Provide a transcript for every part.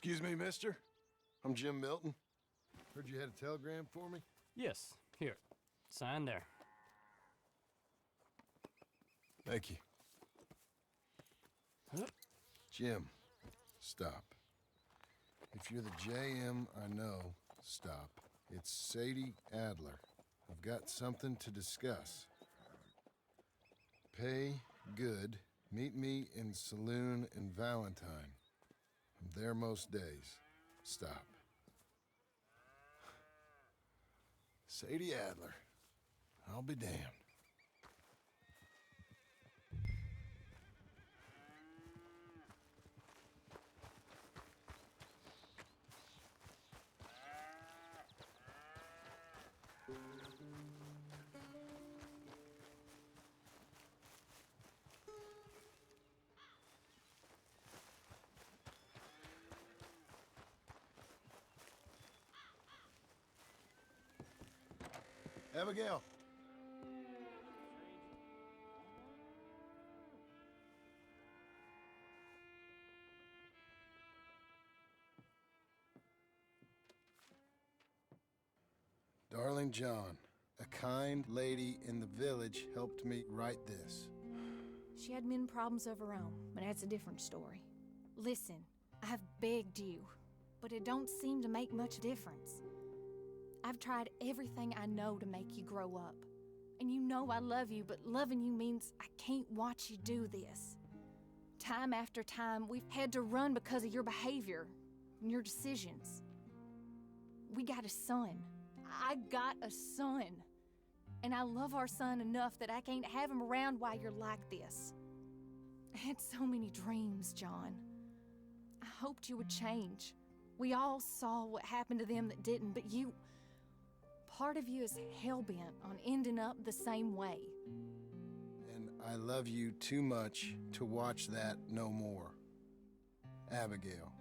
Excuse me, mister. I'm Jim Milton. Heard you had a telegram for me? Yes, here. Sign there. Thank you. Huh? Jim, stop. If you're the JM I know, stop. It's Sadie Adler. I've got something to discuss. Pay good. Meet me in Saloon in Valentine. I'm there most days. Stop. Sadie Adler. I'll be damned. Abigail. Darling John, a kind lady in the village helped me write this. She had men problems of her own, but that's a different story. Listen, I've begged you, but it don't seem to make much difference. I've tried everything I know to make you grow up. And you know I love you, but loving you means I can't watch you do this. Time after time, we've had to run because of your behavior and your decisions. We got a son. I got a son. And I love our son enough that I can't have him around while you're like this. I had so many dreams, John. I hoped you would change. We all saw what happened to them that didn't, but you... Part of you is hell-bent on ending up the same way. And I love you too much to watch that no more. Abigail.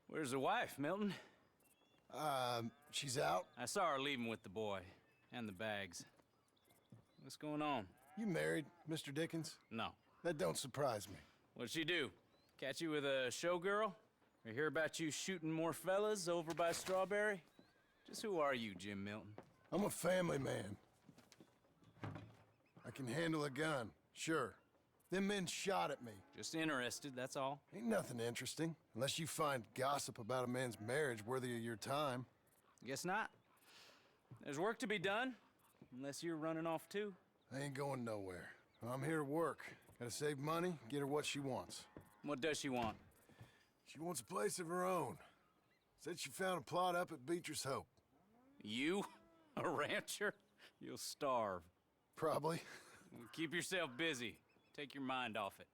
Where's the wife, Milton? She's out. I saw her leaving with the boy. And the bags. What's going on? You married, Mr. Dickens? No. That don't surprise me. What'd she do? Catch you with a showgirl? Or hear about you shooting more fellas over by Strawberry? Just who are you, Jim Milton? I'm a family man. I can handle a gun, sure. Them men shot at me. Just interested, that's all. Ain't nothing interesting, unless you find gossip about a man's marriage worthy of your time. Guess not. There's work to be done, unless you're running off too. I ain't going nowhere. I'm here to work. Gotta save money, get her what she wants. What does she want? She wants a place of her own. Said she found a plot up at Beecher's Hope. You? A rancher? You'll starve. Probably. Keep yourself busy. Take your mind off it.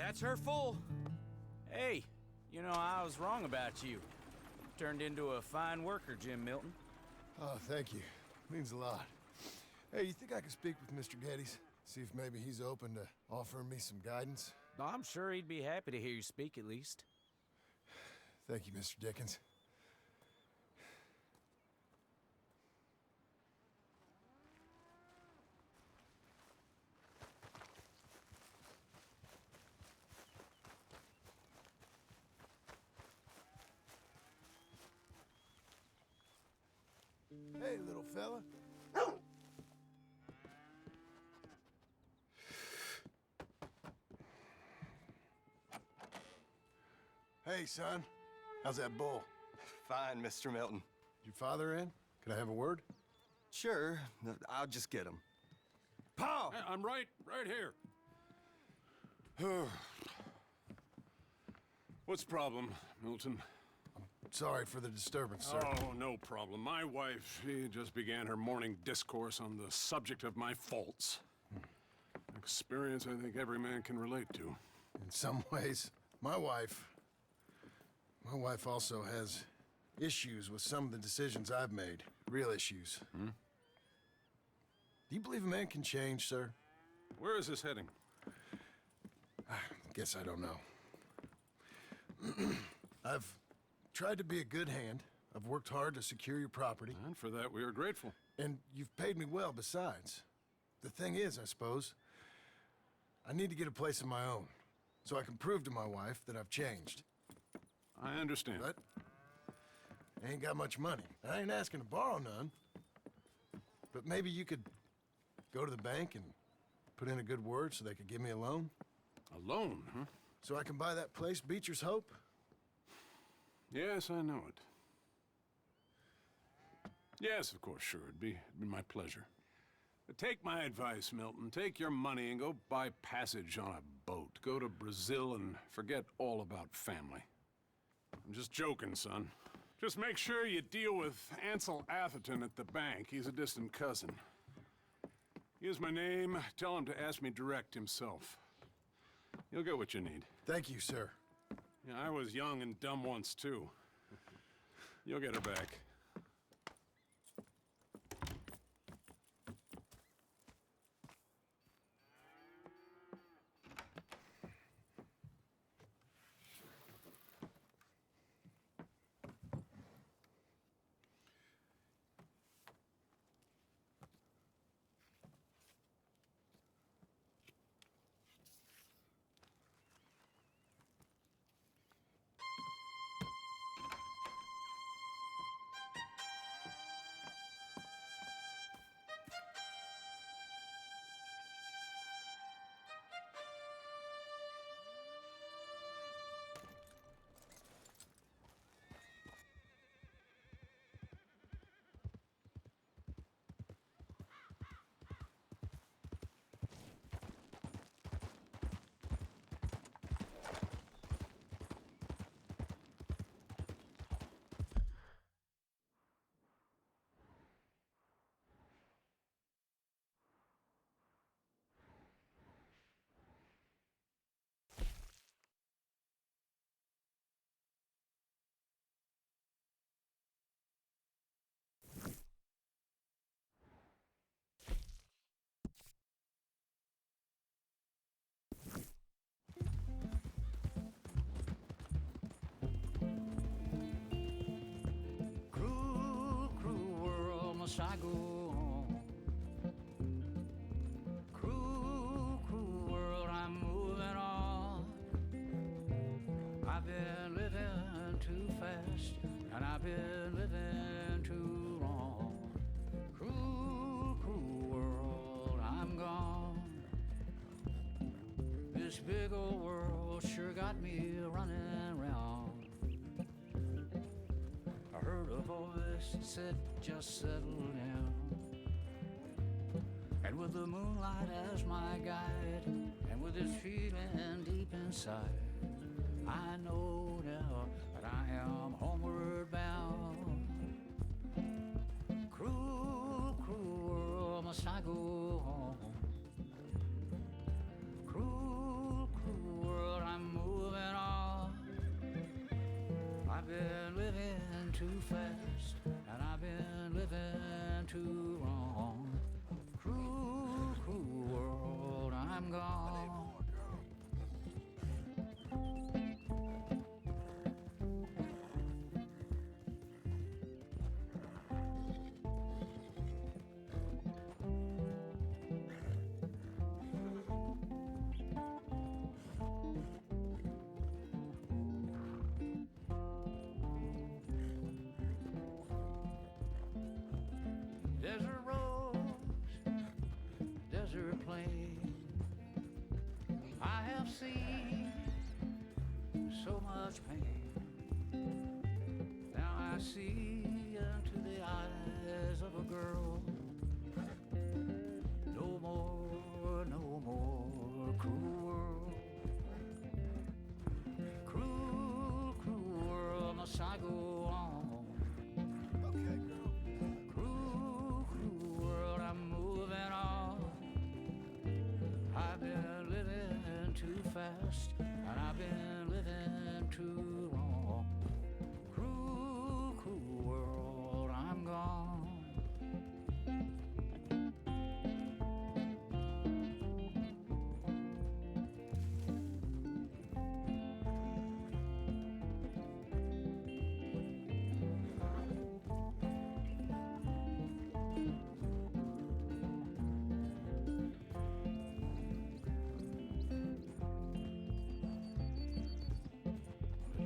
That's her full. Hey, you know, I was wrong about you. Turned into a fine worker, Jim Milton. Oh, thank you. Means a lot. Hey, you think I could speak with Mr. Geddes? See if maybe he's open to offering me some guidance? I'm sure he'd be happy to hear you speak, at least. Thank you, Mr. Dickens. Hey, little fella. Hey, son. How's that bull? Fine, Mr. Milton. Your father in? Could I have a word? Sure, I'll just get him. Paul! I'm right here. What's the problem, Milton? Sorry for the disturbance, sir. Oh, no problem. My wife, she just began her morning discourse on the subject of my faults. Experience I think every man can relate to. In some ways, my wife also has issues with some of the decisions I've made. Real issues. Do you believe a man can change, sir? Where is this heading? Guess I don't know. I've tried to be a good hand. I've worked hard to secure your property. And for that, we are grateful. And you've paid me well besides. The thing is, I suppose, I need to get a place of my own, so I can prove to my wife that I've changed. I understand. But I ain't got much money. I ain't asking to borrow none. But maybe you could go to the bank and put in a good word so they could give me a loan? A loan, huh? So I can buy that place, Beecher's Hope? Yes, I know it. Yes, of course, sure. It'd be my pleasure. But take my advice, Milton. Take your money and go buy passage on a boat. Go to Brazil and forget all about family. I'm just joking, son. Just make sure you deal with Ansel Atherton at the bank. He's a distant cousin. Here's my name. Tell him to ask me direct himself. You'll get what you need. Thank you, sir. Yeah, I was young and dumb once, too. You'll get her back. I go on. Cruel, cruel world, I'm moving on. I've been living too fast, and I've been living too long. Cruel, cruel world, I'm gone. This big old world sure got me running round. I heard a voice that said, just settle down. And with the moonlight as my guide, and with this feeling deep inside, I know now that I am homeward bound. Cruel, cruel world, must I go home? Cruel, cruel world, see so much pain. Now I see into the eyes of a girl. No more, no more cruel world. Cruel, cruel world, must I go on? Okay, girl. Cruel, cruel world, I'm moving on. I've been living too fast, and I've been living too long. Cruel, cruel world, I'm gone.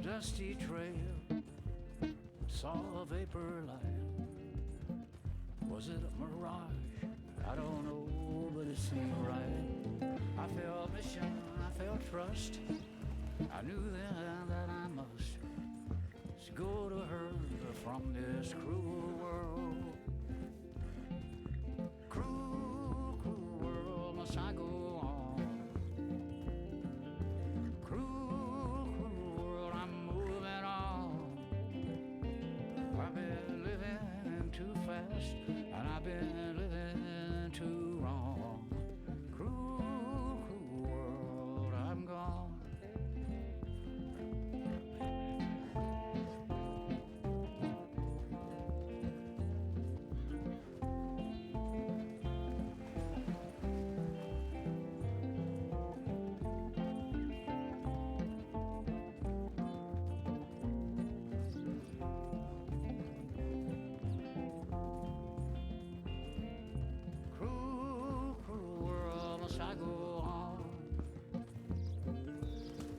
Dusty trail, saw a vapor light. Was it a mirage? I don't know, but it seemed right. I felt mission, I felt trust. I knew then that I must go to her from this cruel world. Cruel, cruel world, must I go on? Cruel, cruel world, I'm moving on. I've been living too fast, and I've been living too wrong. Cruel, cruel world, I'm gone. Cruel, cruel world, must I go on?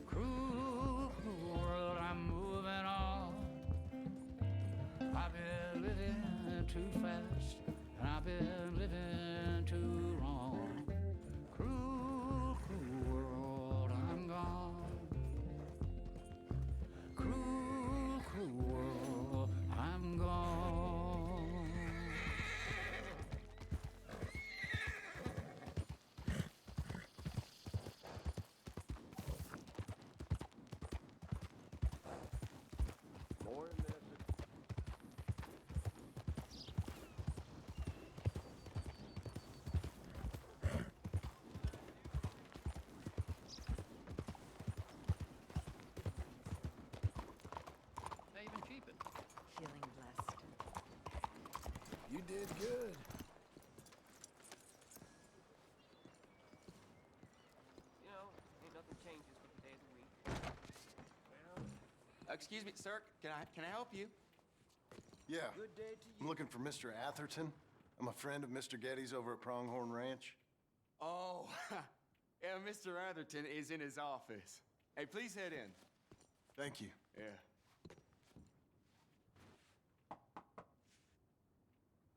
Cruel, cruel world, I'm moving on. I've been living too fast, and I've been living too wrong. Cruel, cruel world, I'm gone. Cruel, cruel world, I'm gone. They even cheap it. Feeling blessed. You did good. You know, ain't nothing changes with the day of the week. Excuse me, sir. Can I help you? Yeah. Good day to I'm looking for Mr. Atherton. I'm a friend of Mr. Getty's over at Pronghorn Ranch. Oh, yeah, Mr. Atherton is in his office. Hey, please head in. Thank you. Yeah.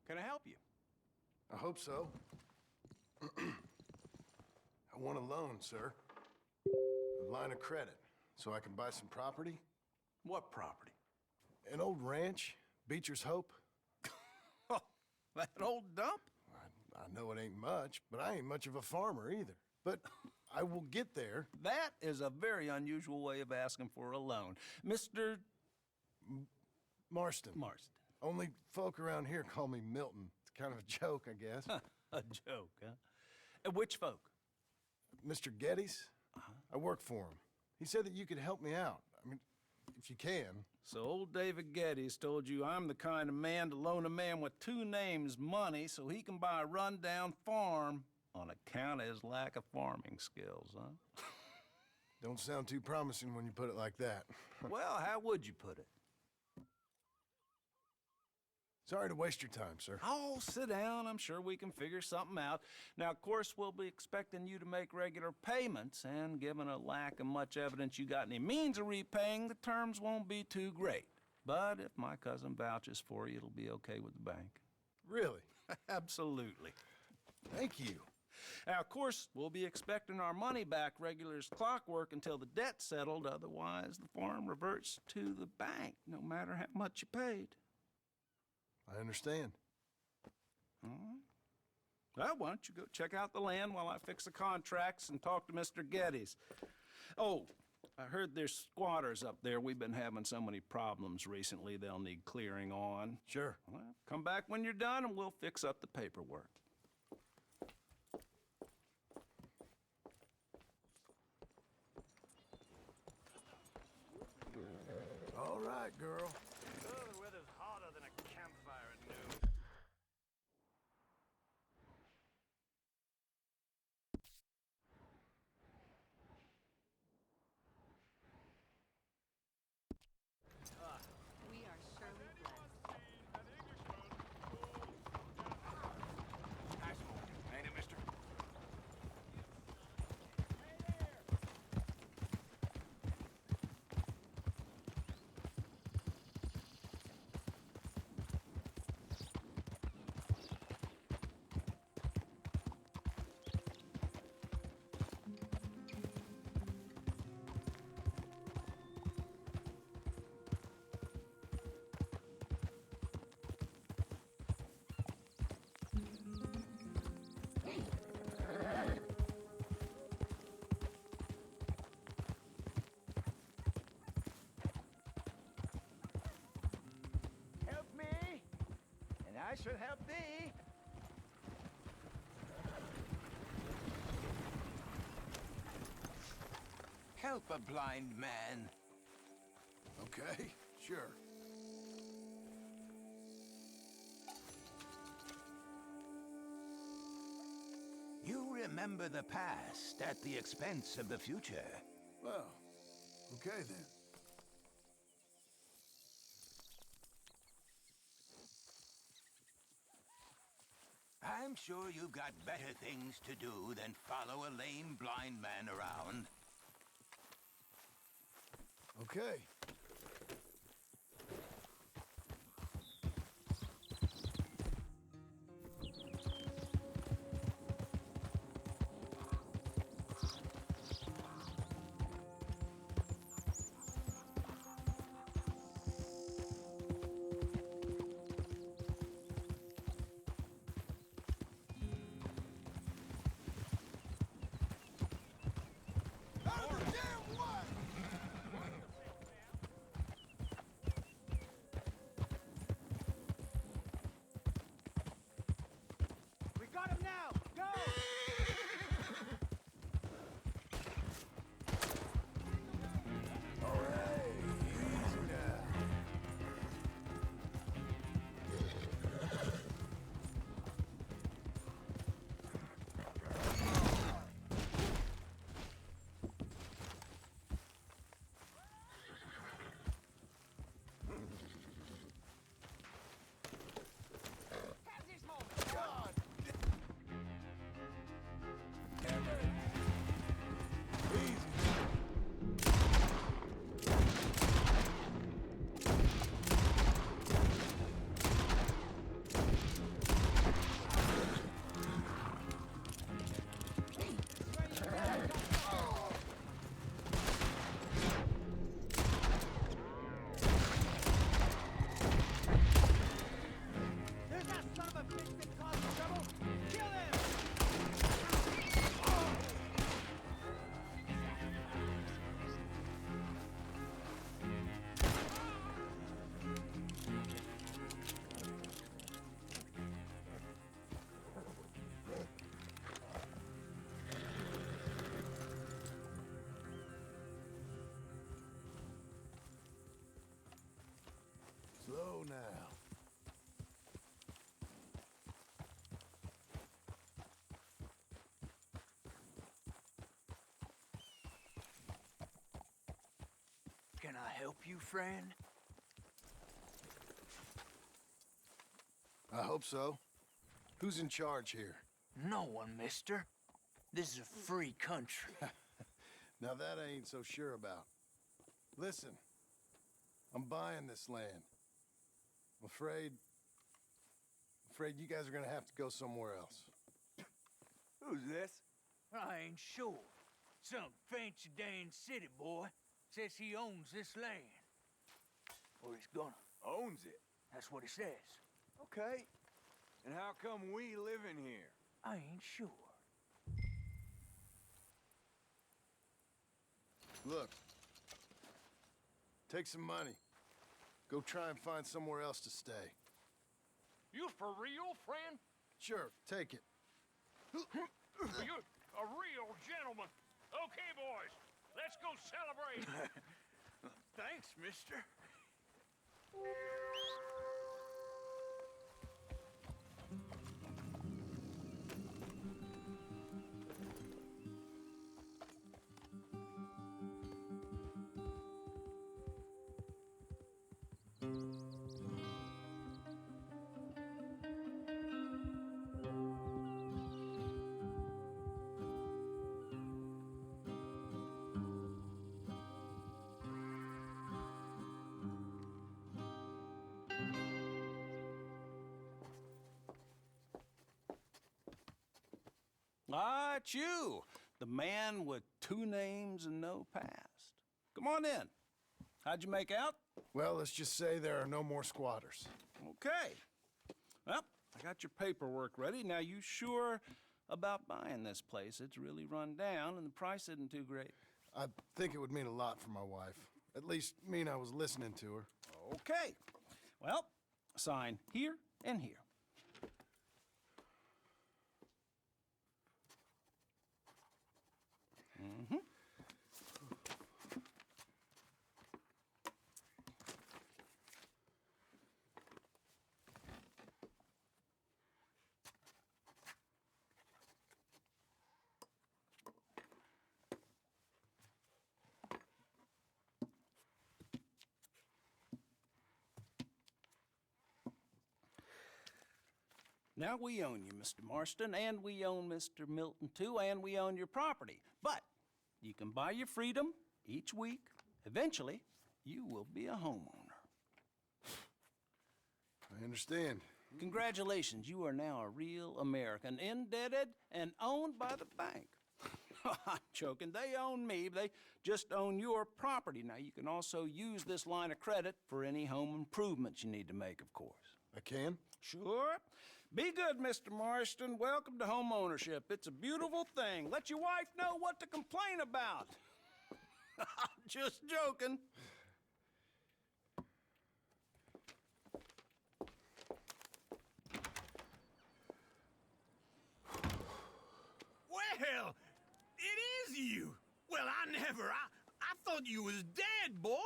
Can I help you? I hope so. I want a loan, sir. A line of credit, so I can buy some property. What property? An old ranch, Beecher's Hope. Oh, that old dump? I know it ain't much, but I ain't much of a farmer either. But I will get there. That is a very unusual way of asking for a loan. Mr. Marston. Marston. Only folk around here call me Milton. It's kind of a joke, I guess. A joke, huh? And which folk? Mr. Getty's? I work for him. He said that you could help me out. I mean, if you can. So old David Geddes told you I'm the kind of man to loan a man with two names money so he can buy a rundown farm on account of his lack of farming skills, huh? Don't sound too promising when you put it like that. Well, how would you put it? Sorry to waste your time, sir. Oh, sit down. I'm sure we can figure something out. Now, of course, we'll be expecting you to make regular payments, and given a lack of much evidence you got any means of repaying, the terms won't be too great. But if my cousin vouches for you, it'll be okay with the bank. Really? Absolutely. Thank you. Now, of course, we'll be expecting our money back regular as clockwork until the debt's settled. Otherwise, the farm reverts to the bank, no matter how much you paid. I understand. All right. Well, why don't you go check out the land while I fix the contracts and talk to Mr. Geddes. Oh, I heard there's squatters up there. We've been having so many problems recently, they'll need clearing on. Sure. Well, come back when you're done and we'll fix up the paperwork. All right, girl. Oh, the weather's hotter than a campfire at noon. We are surely blessed. Nice morning, ain't it, mister? Help me, and I shall help thee. Help a blind man. Okay, sure. You remember the past at the expense of the future. Well, okay then. I'm sure you've got better things to do than follow a lame blind man around. Okay. We got him now! Go! All right, easy now. There's that son of a bitch that caused the trouble! Kill him! Slow now. Can I help you, friend? I hope so. Who's in charge here? No one, mister. This is a free country. Now that I ain't so sure about. Listen, I'm buying this land. I'm afraid you guys are gonna have to go somewhere else. Who's this? I ain't sure. Some fancy Dan city boy says he owns this land. Or he's gonna. Owns it. That's what he says. Okay. And how come we live in here? I ain't sure. Look. Take some money. Go try and find somewhere else to stay. You for real, friend? Sure, take it. You're a real gentleman. Okay, boys, let's go celebrate. Thanks, mister. Ah, it's you, the man with 2 names and no past. Come on in. How'd you make out? Well, let's just say there are no more squatters. Okay. Well, I got your paperwork ready. Now, you sure about buying this place? It's really run down, and the price isn't too great. I think it would mean a lot for my wife. At least mean I was listening to her. Okay. Well, sign here and here. Mm-hmm. Now we own you, Mr. Marston, and we own Mr. Milton, too, and we own your property. But you can buy your freedom each week. Eventually, you will be a homeowner. I understand. Congratulations, you are now a real American, indebted and owned by the bank. I'm joking. They own me. They just own your property. Now, you can also use this line of credit for any home improvements you need to make, of course. I can? Sure. Be good, Mr. Marston. Welcome to home ownership. It's a beautiful thing. Let your wife know what to complain about. Just joking. Well, it is you. Well, I thought you was dead, boy.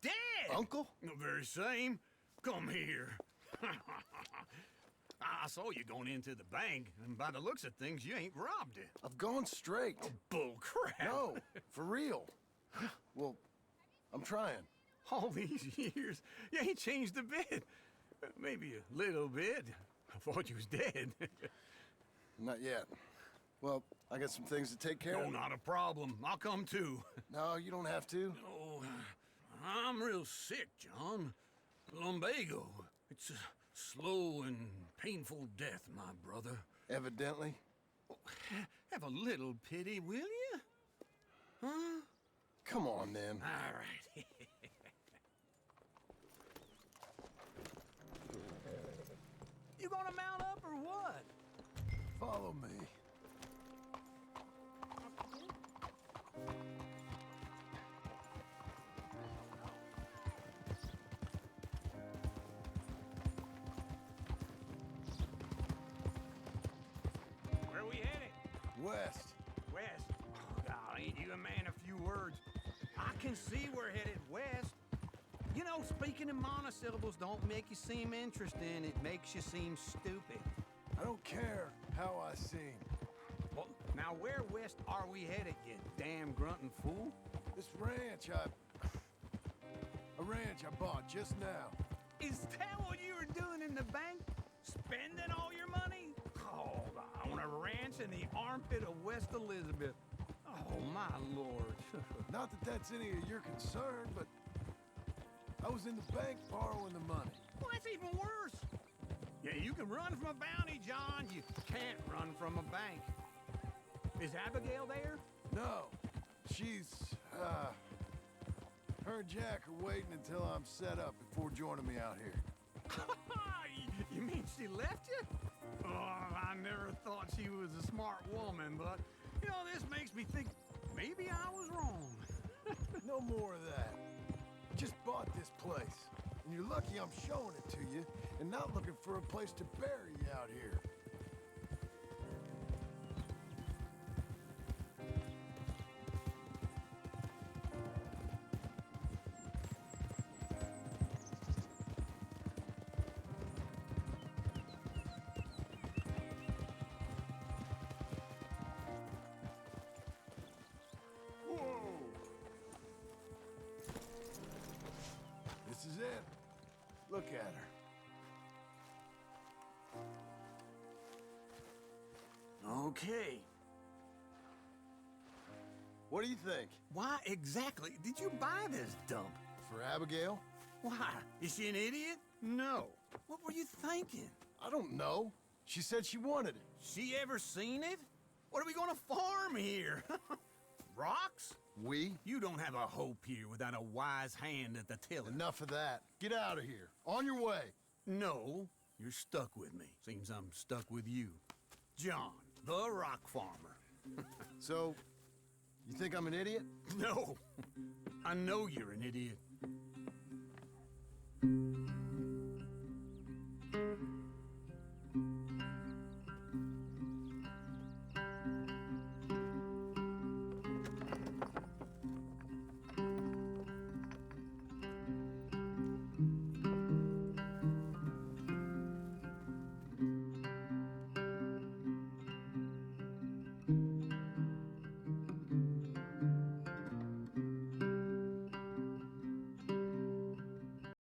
Dead. Uncle? The very same. Come here. I saw you going into the bank, and by the looks of things, you ain't robbed it. I've gone straight. Bull crap. No, for real. Well, I'm trying. All these years, you ain't changed a bit. Maybe a little bit. I thought you was dead. Not yet. Well, I got some things to take care No, of. not a problem. I'll come too. No, you don't have to. Oh, I'm real sick, John. Lumbago. It's a slow and painful death, my brother. Evidently. Have a little pity, will you? Huh? Come on, then. All right. You gonna mount up or what? Follow me. Where we headed? West. West. Oh, God, ain't you a man of few words? I can see we're headed west. You know, speaking in monosyllables don't make you seem interesting. It makes you seem stupid. I don't care how I seem. Well, now where west are we headed, you damn grunting fool? This ranch I bought just now. Is that what you were doing in the bank? Spending all your money? Oh, on a ranch in the armpit of West Elizabeth. Oh, my lord. Not that that's any of your concern, but I was in the bank borrowing the money. Well, that's even worse. Yeah, you can run from a bounty, John. You can't run from a bank. Is Abigail there? No. She's, her and Jack are waiting until I'm set up before joining me out here. You mean she left you? Oh, I never thought she was a smart woman, but, you know, this makes me think maybe I was wrong. No more of that. Just bought this place, and you're lucky I'm showing it to you and not looking for a place to bury you out here. This is it. Look at her. Okay. What do you think? Why exactly did you buy this dump? For Abigail? Why? Is she an idiot? No. What were you thinking? I don't know. She said she wanted it. She ever seen it? What are we gonna farm here? Rocks? We? You don't have a hope here without a wise hand at the tiller. Enough of that. Get out of here. On your way. No, you're stuck with me. Seems I'm stuck with you. John, the rock farmer. So, you think I'm an idiot? No. I know you're an idiot.